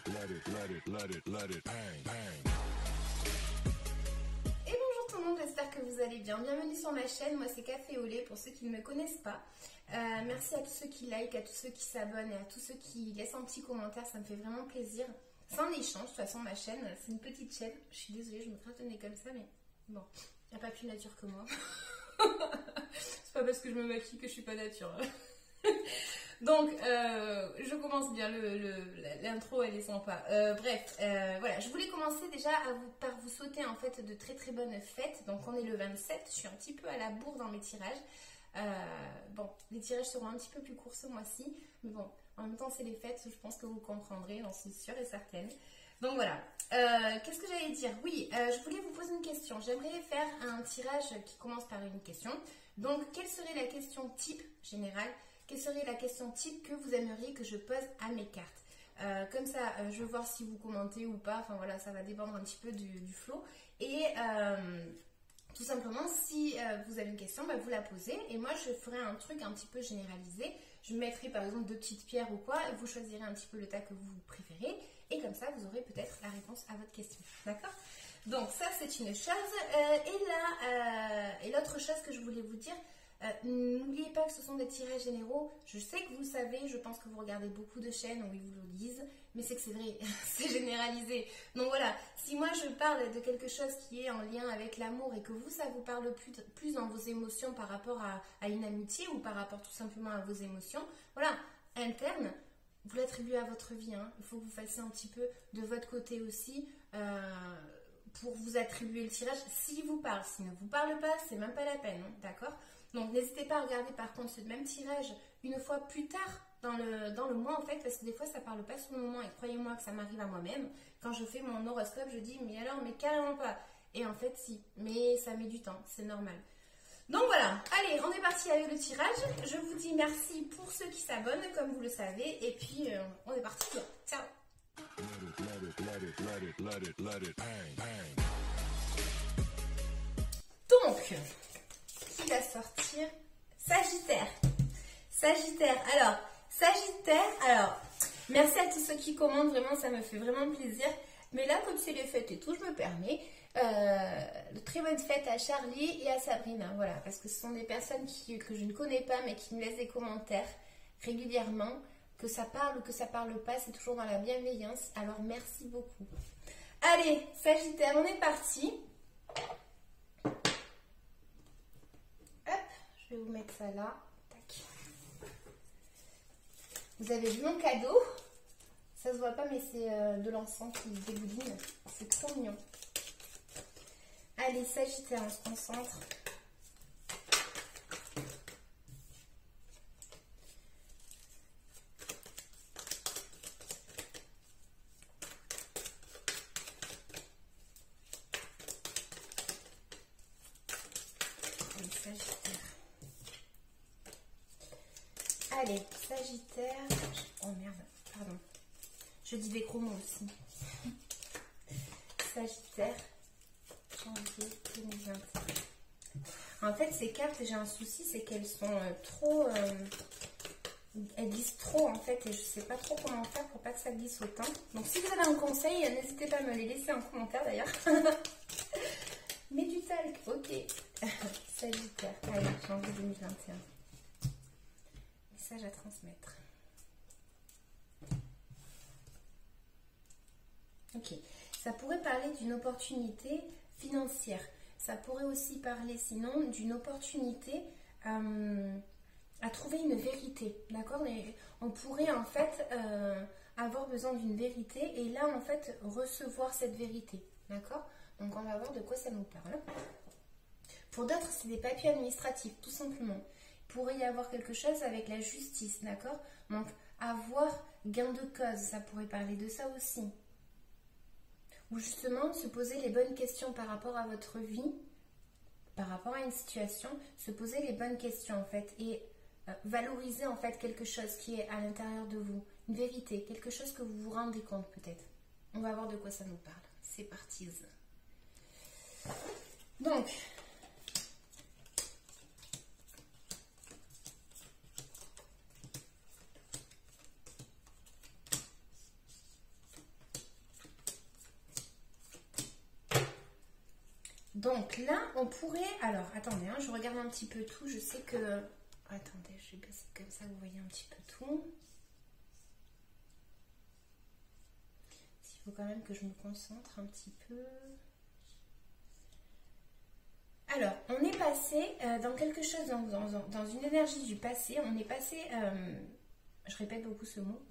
Et bonjour tout le monde, j'espère que vous allez bien. Bienvenue sur ma chaîne, moi c'est Café au lait pour ceux qui ne me connaissent pas. Merci à tous ceux qui like, à tous ceux qui s'abonnent et à tous ceux qui laissent un petit commentaire, ça me fait vraiment plaisir. C'est un échange, de toute façon ma chaîne, c'est une petite chaîne. Je suis désolée, je me gratte le nez comme ça, mais bon, il n'y a pas plus nature que moi. C'est pas parce que je me maquille que je suis pas nature. Donc, je commence bien, l'intro elle est sympa. Bref, voilà, je voulais commencer déjà par vous souhaiter en fait de très très bonnes fêtes. Donc on est le 27, je suis un petit peu à la bourre dans mes tirages. Bon, les tirages seront un petit peu plus courts ce mois-ci, mais bon, en même temps c'est les fêtes, je pense que vous comprendrez, j'en suis sûre et certaine. Donc voilà, qu'est-ce que j'allais dire? Oui, je voulais vous poser une question. J'aimerais faire un tirage qui commence par une question. Donc, quelle serait la question type générale? Quelle serait la question type que vous aimeriez que je pose à mes cartes? Comme ça, je vais voir si vous commentez ou pas. Enfin voilà, ça va dépendre un petit peu du flow. Et tout simplement, si vous avez une question, bah, vous la posez. Et moi, je ferai un truc un petit peu généralisé. Je mettrai par exemple 2 petites pierres ou quoi. Et vous choisirez un petit peu le tas que vous préférez. Et comme ça, vous aurez peut-être la réponse à votre question. D'accord? Donc ça, c'est une chose. Et l'autre chose que je voulais vous dire, n'oubliez pas que ce sont des tirages généraux. Je sais que vous savez, je pense que vous regardez beaucoup de chaînes où ils vous le disent, mais c'est que c'est vrai, c'est généralisé. Donc voilà, si moi je parle de quelque chose qui est en lien avec l'amour et que vous, ça vous parle plus dans vos émotions par rapport à une amitié ou par rapport tout simplement à vos émotions, voilà, internes, vous l'attribuez à votre vie, hein. Il faut que vous fassiez un petit peu de votre côté aussi pour vous attribuer le tirage. S'il vous parle, s'il ne vous parle pas, c'est même pas la peine, hein, d'accord? Donc n'hésitez pas à regarder par contre ce même tirage une fois plus tard dans le mois en fait, parce que des fois ça parle pas sur le moment et croyez-moi que ça m'arrive à moi-même. Quand je fais mon horoscope, je dis mais alors, mais carrément pas. Et en fait si, mais ça met du temps, c'est normal. Donc voilà, allez, on est parti avec le tirage. Je vous dis merci pour ceux qui s'abonnent, comme vous le savez. Et puis, on est parti. Ciao. Donc, qui va sortir? Sagittaire. Sagittaire. Alors, merci à tous ceux qui commentent. Vraiment, ça me fait vraiment plaisir. Mais là, comme c'est les fêtes et tout, je me permets... de très bonnes fêtes à Charlie et à Sabrina, voilà, parce que ce sont des personnes que je ne connais pas mais qui me laissent des commentaires régulièrement, que ça parle ou que ça parle pas, c'est toujours dans la bienveillance, alors merci beaucoup. Allez, Sagittaire, on est parti. Hop, je vais vous mettre ça là. Tac. Vous avez vu mon cadeau, ça se voit pas mais c'est de l'encens qui dégouline, c'est trop mignon. Allez, Sagittaire, on se concentre. Allez, Sagittaire. Allez, Sagittaire. Oh merde, pardon. Je dis des gros mots aussi. Sagittaire. Janvier 2021. En fait, ces cartes, j'ai un souci, c'est qu'elles sont trop... elles glissent trop, en fait, et je sais pas trop comment faire pour pas que ça glisse autant. Donc, si vous avez un conseil, n'hésitez pas à me les laisser en commentaire, d'ailleurs. Mais du talc, ok. Sagittaire, allez, janvier 2021. Message à transmettre. Ok. Ça pourrait parler d'une opportunité financière. Ça pourrait aussi parler sinon d'une opportunité à trouver une vérité, d'accord? On pourrait en fait avoir besoin d'une vérité et là en fait recevoir cette vérité, d'accord? Donc on va voir de quoi ça nous parle. Pour d'autres, c'est des papiers administratifs, tout simplement. Il pourrait y avoir quelque chose avec la justice, d'accord? Donc avoir gain de cause, ça pourrait parler de ça aussi. Ou justement se poser les bonnes questions par rapport à votre vie, par rapport à une situation, se poser les bonnes questions en fait et valoriser en fait quelque chose qui est à l'intérieur de vous, une vérité, quelque chose que vous vous rendez compte peut-être. On va voir de quoi ça nous parle. C'est parti. Donc, Donc là, on pourrait... Alors, attendez, hein, je regarde un petit peu tout. Je sais que... Attendez, je vais passer comme ça, vous voyez un petit peu tout. Il faut quand même que je me concentre un petit peu. Alors, on est passé dans quelque chose, dans une énergie du passé. On est passé... je répète beaucoup ce mot.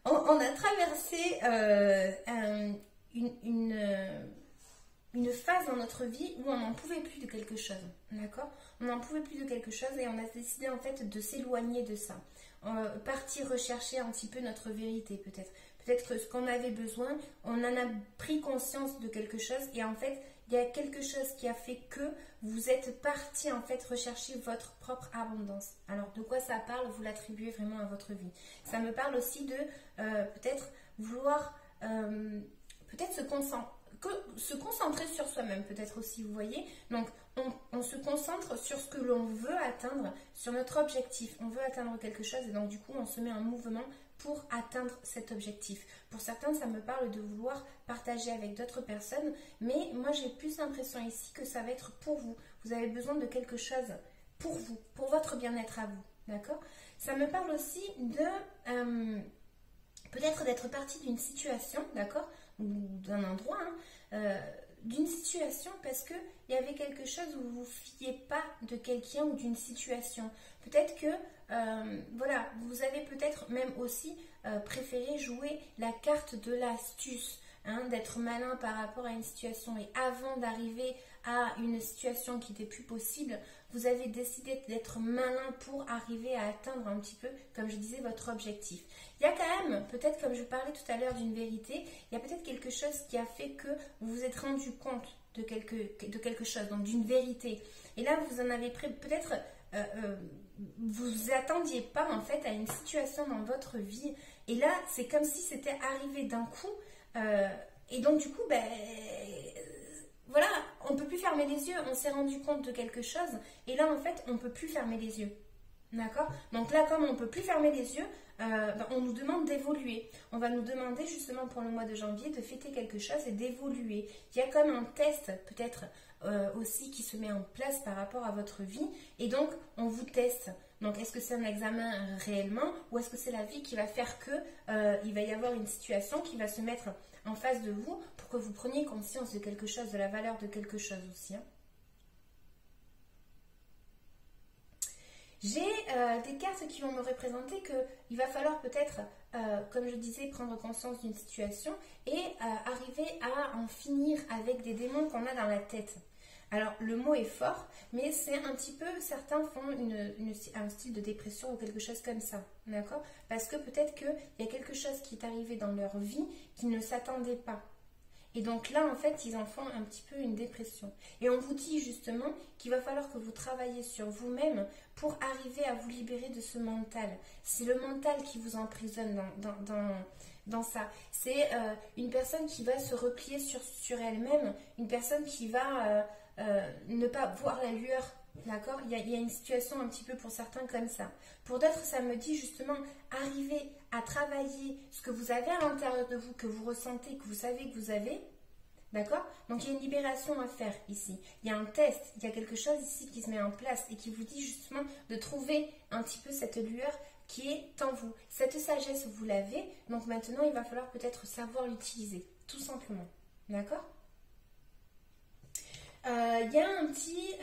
on a traversé une phase dans notre vie où on n'en pouvait plus de quelque chose, d'accord? On n'en pouvait plus de quelque chose et on a décidé en fait de s'éloigner de ça. Partir rechercher un petit peu notre vérité peut-être. Peut-être que ce qu'on avait besoin, on en a pris conscience de quelque chose et en fait, il y a quelque chose qui a fait que vous êtes parti en fait rechercher votre propre abondance. Alors de quoi ça parle? Vous l'attribuez vraiment à votre vie. Ça me parle aussi de peut-être vouloir peut-être se concentrer sur soi-même, peut-être aussi, vous voyez. Donc on se concentre sur ce que l'on veut atteindre, sur notre objectif. On veut atteindre quelque chose et donc du coup on se met en mouvement pour atteindre cet objectif. Pour certains, ça me parle de vouloir partager avec d'autres personnes, mais moi j'ai plus l'impression ici que ça va être pour vous. Vous avez besoin de quelque chose pour vous, pour votre bien-être à vous, d'accord? Ça me parle aussi de peut-être d'être partie d'une situation, d'accord? Ou d'un endroit, hein, d'une situation parce qu'il y avait quelque chose où vous ne vous fiez pas de quelqu'un ou d'une situation. Peut-être que, voilà, vous avez peut-être même aussi préféré jouer la carte de l'astuce, hein, d'être malin par rapport à une situation. Et avant d'arriver à une situation qui n'était plus possible, vous avez décidé d'être malin pour arriver à atteindre un petit peu, comme je disais, votre objectif. Il y a quand même, peut-être comme je parlais tout à l'heure d'une vérité, il y a peut-être quelque chose qui a fait que vous vous êtes rendu compte de quelque chose, donc d'une vérité. Et là, vous en avez pris peut-être, vous vous attendiez pas en fait à une situation dans votre vie. Et là, c'est comme si c'était arrivé d'un coup. Et donc du coup, ben... voilà, on ne peut plus fermer les yeux, on s'est rendu compte de quelque chose et là en fait on ne peut plus fermer les yeux. D'accord? Donc là comme on ne peut plus fermer les yeux, on nous demande d'évoluer. On va nous demander justement pour le mois de janvier de fêter quelque chose et d'évoluer. Il y a comme un test peut-être aussi qui se met en place par rapport à votre vie et donc on vous teste. Donc est-ce que c'est un examen réellement ou est-ce que c'est la vie qui va faire que il va y avoir une situation qui va se mettre en face de vous pour que vous preniez conscience de quelque chose, de la valeur de quelque chose aussi. Hein. J'ai des cartes qui vont me représenter qu'il va falloir peut-être, comme je disais, prendre conscience d'une situation et arriver à en finir avec des démons qu'on a dans la tête. Alors, le mot est fort, mais c'est un petit peu, certains font un style de dépression ou quelque chose comme ça, d'accord? Parce que peut-être qu'il y a quelque chose qui est arrivé dans leur vie qu'ils ne s'attendaient pas. Et donc là, en fait, ils en font un petit peu une dépression. Et on vous dit justement qu'il va falloir que vous travaillez sur vous-même pour arriver à vous libérer de ce mental. C'est le mental qui vous emprisonne dans ça. C'est une personne qui va se replier sur elle-même, une personne qui va ne pas voir la lueur. D'accord? Il y a une situation un petit peu pour certains comme ça. Pour d'autres, ça me dit justement arriver à travailler ce que vous avez à l'intérieur de vous, que vous ressentez, que vous savez que vous avez. D'accord? Donc il y a une libération à faire ici. Il y a un test, il y a quelque chose ici qui se met en place et qui vous dit justement de trouver un petit peu cette lueur qui est en vous. Cette sagesse, vous l'avez. Donc maintenant, il va falloir peut-être savoir l'utiliser, tout simplement. D'accord? Il y a un petit...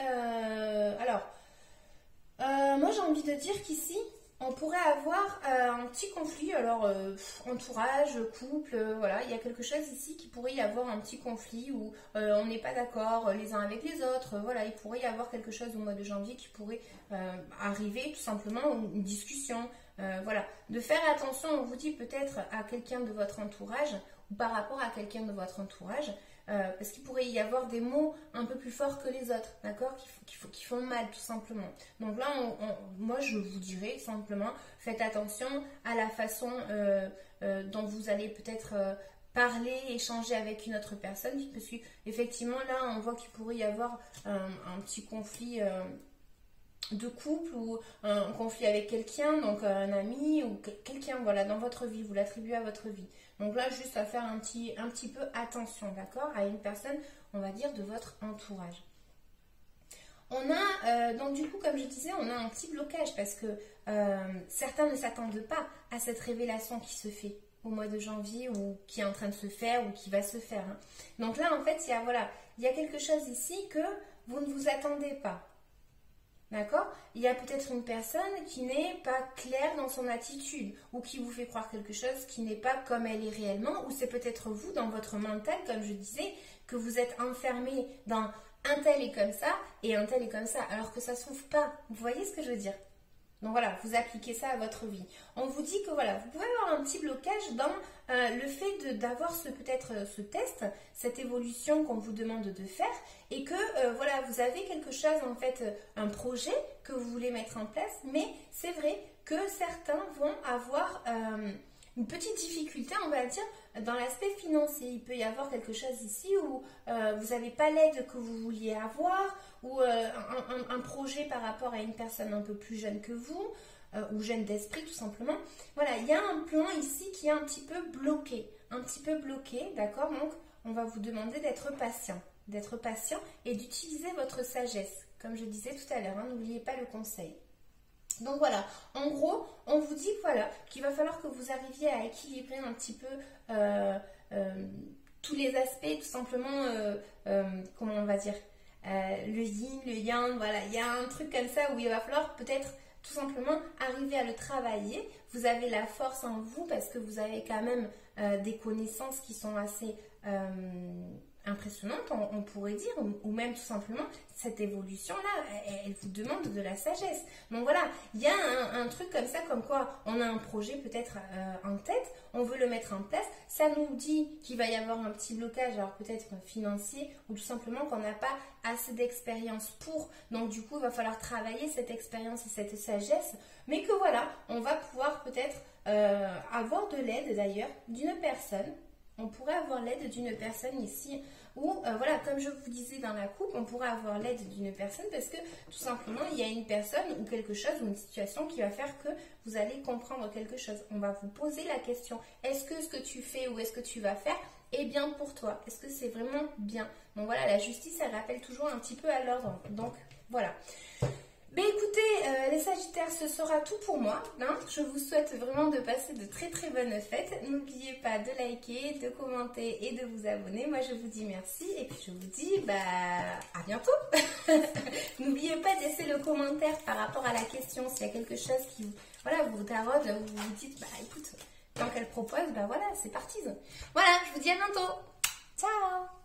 moi j'ai envie de dire qu'ici, on pourrait avoir un petit conflit, alors entourage, couple, voilà, il y a quelque chose ici qui pourrait y avoir un petit conflit où on n'est pas d'accord les uns avec les autres, voilà, il pourrait y avoir quelque chose au mois de janvier qui pourrait arriver tout simplement, une discussion, voilà, de faire attention, on vous dit peut-être à quelqu'un de votre entourage ou par rapport à quelqu'un de votre entourage, parce qu'il pourrait y avoir des mots un peu plus forts que les autres, d'accord, qui font mal tout simplement. Donc là, moi je vous dirais simplement, faites attention à la façon dont vous allez peut-être parler, échanger avec une autre personne, parce qu'effectivement là, on voit qu'il pourrait y avoir un petit conflit de couple ou un conflit avec quelqu'un, donc un ami ou quelqu'un, voilà, dans votre vie, vous l'attribuez à votre vie. Donc là, juste à faire un petit peu attention, d'accord, à une personne, on va dire, de votre entourage. On a, donc du coup, comme je disais, on a un petit blocage parce que certains ne s'attendent pas à cette révélation qui se fait au mois de janvier ou qui est en train de se faire ou qui va se faire. Hein. Donc là, en fait, il y a quelque chose ici que vous ne vous attendez pas. D'accord? Il y a peut-être une personne qui n'est pas claire dans son attitude ou qui vous fait croire quelque chose qui n'est pas comme elle est réellement, ou c'est peut-être vous dans votre mental, comme je disais, que vous êtes enfermé dans un tel est comme ça et un tel est comme ça, alors que ça ne se trouve pas. Vous voyez ce que je veux dire? Donc voilà, vous appliquez ça à votre vie. On vous dit que voilà, vous pouvez avoir un petit blocage dans le fait d'avoir peut-être ce test, cette évolution qu'on vous demande de faire, et que voilà, vous avez quelque chose en fait, un projet que vous voulez mettre en place, mais c'est vrai que certains vont avoir une petite difficulté, on va dire, dans l'aspect financier. Il peut y avoir quelque chose ici où vous n'avez pas l'aide que vous vouliez avoir, ou un projet par rapport à une personne un peu plus jeune que vous, ou jeune d'esprit tout simplement. Voilà, il y a un plan ici qui est un petit peu bloqué, d'accord? Donc, on va vous demander d'être patient et d'utiliser votre sagesse, comme je disais tout à l'heure, hein, n'oubliez pas le conseil. Donc voilà, en gros, on vous dit voilà, qu'il va falloir que vous arriviez à équilibrer un petit peu tous les aspects, tout simplement, comment on va dire, le yin, le yang, voilà, il y a un truc comme ça où il va falloir peut-être tout simplement arriver à le travailler. Vous avez la force en vous parce que vous avez quand même des connaissances qui sont assez impressionnante, on pourrait dire, ou même tout simplement cette évolution-là, elle vous demande de la sagesse. Donc voilà, il y a un truc comme ça, comme quoi on a un projet peut-être en tête, on veut le mettre en place, ça nous dit qu'il va y avoir un petit blocage, alors peut-être financier, ou tout simplement qu'on n'a pas assez d'expérience pour, donc du coup il va falloir travailler cette expérience et cette sagesse, mais que voilà, on va pouvoir peut-être avoir de l'aide d'ailleurs d'une personne. On pourrait avoir l'aide d'une personne ici, ou voilà, comme je vous disais dans la coupe, on pourrait avoir l'aide d'une personne parce que tout simplement, il y a une personne ou quelque chose ou une situation qui va faire que vous allez comprendre quelque chose. On va vous poser la question, est-ce que ce que tu fais ou est-ce que tu vas faire est bien pour toi? Est-ce que c'est vraiment bien? Donc voilà, la justice, elle rappelle toujours un petit peu à l'ordre. Donc voilà. Ben écoutez, les Sagittaires, ce sera tout pour moi. Hein. Je vous souhaite vraiment de passer de très très bonnes fêtes. N'oubliez pas de liker, de commenter et de vous abonner. Moi, je vous dis merci et puis je vous dis à bientôt. N'oubliez pas de laisser le commentaire par rapport à la question. S'il y a quelque chose qui vous taraude, vous vous dites, écoute, tant qu'elle propose, voilà, c'est parti. Voilà, je vous dis à bientôt. Ciao.